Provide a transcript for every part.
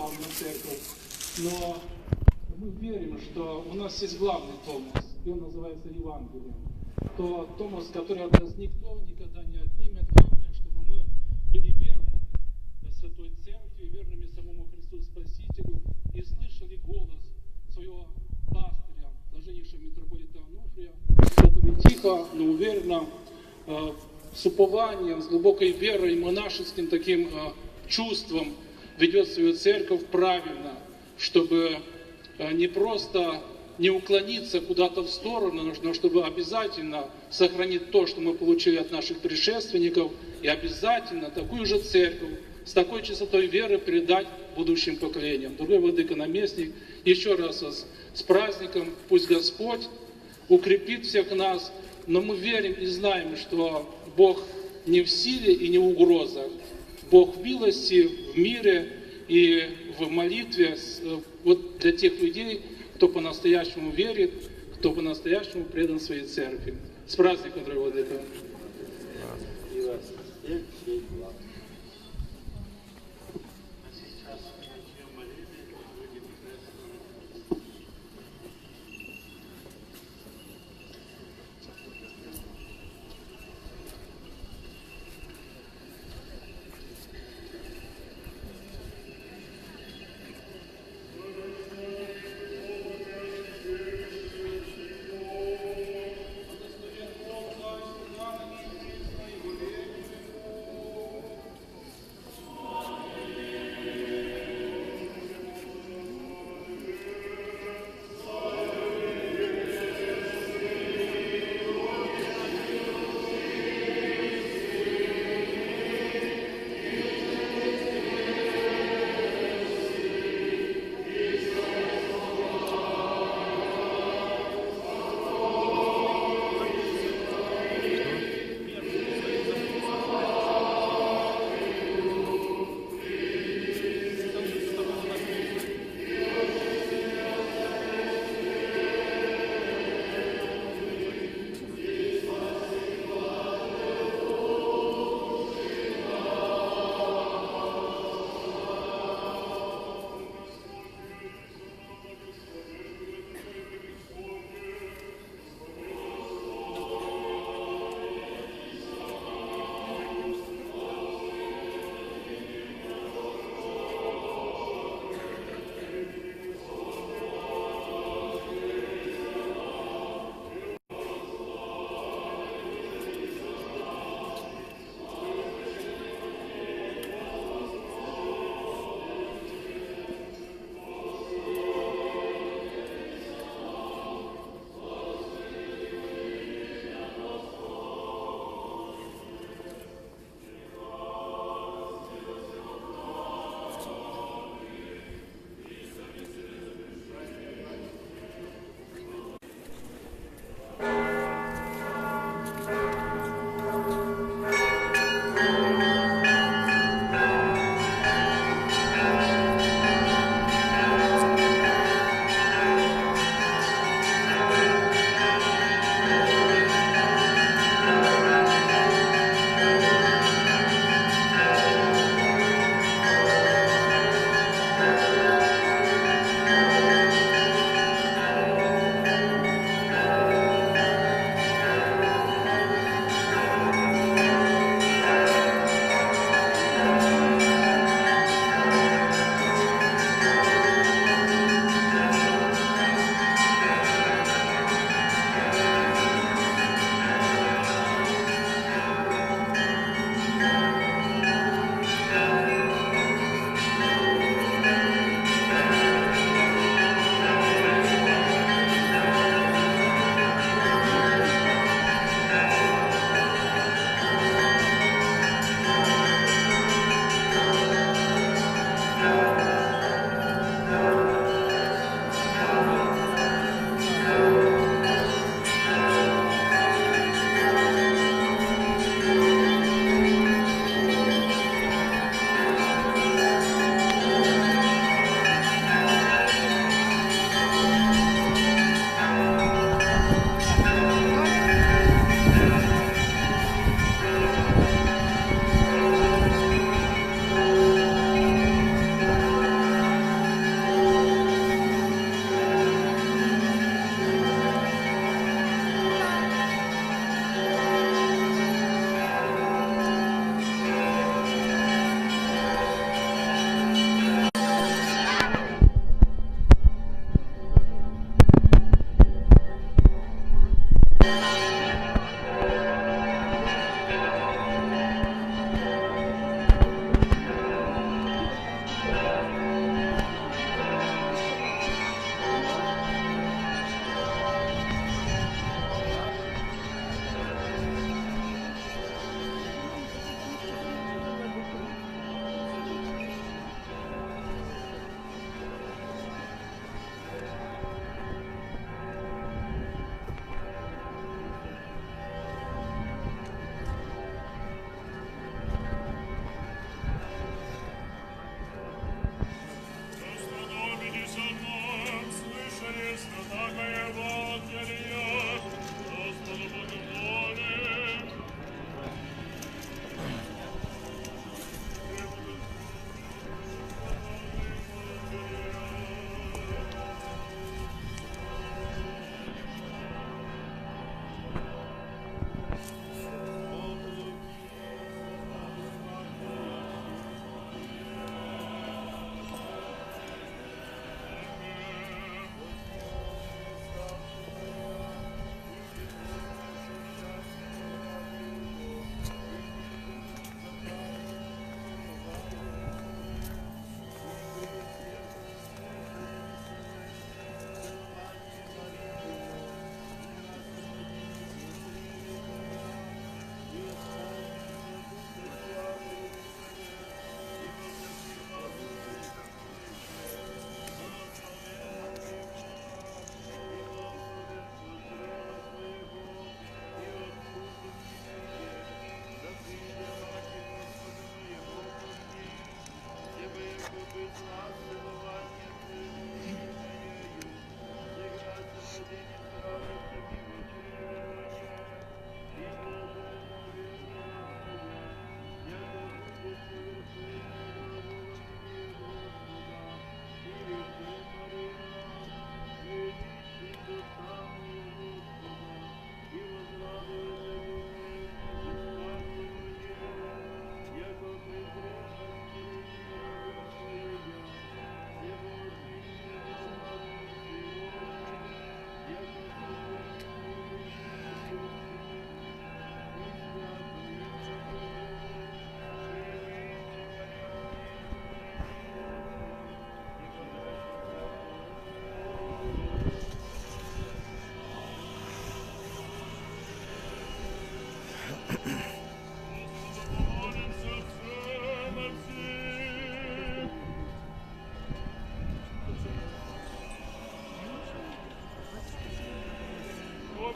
православную церковь, но мы верим, что у нас есть главный Томос, и он называется Евангелием. То Томос, который от нас никто никогда не отнимет. Главное, чтобы мы были верными Святой Церкви, верными самому Христу Спасителю и слышали голос своего пастыря, блаженнейшего митрополита Онуфрия, который тихо, но уверенно, с упованием, с глубокой верой и монашеским таким чувством ведет свою церковь правильно, чтобы не просто не уклониться куда-то в сторону, но чтобы обязательно сохранить то, что мы получили от наших предшественников, и обязательно такую же церковь с такой чистотой веры передать будущим поколениям. Дорогой владыка-наместник, еще раз вас с праздником, пусть Господь укрепит всех нас, но мы верим и знаем, что Бог не в силе и не в угрозах. Бог в милости, в мире и в молитве вот для тех людей, кто по-настоящему верит, кто по-настоящему предан своей церкви. С праздником, дорогой владыка!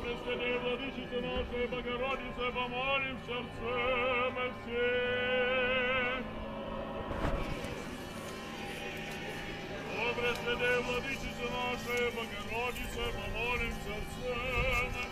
Пресвятая Владычица наша, Богородица, помолим сердцем всем. О, Пресвятая Владычица наша, Богородица, помолим сердцем всем.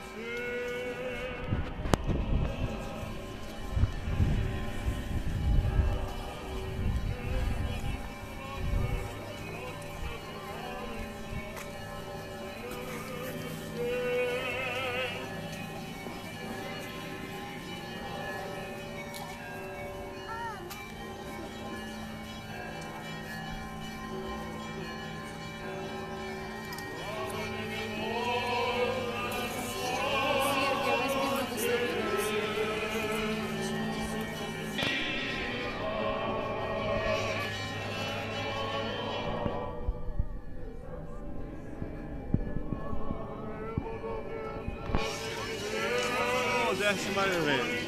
Décima vez.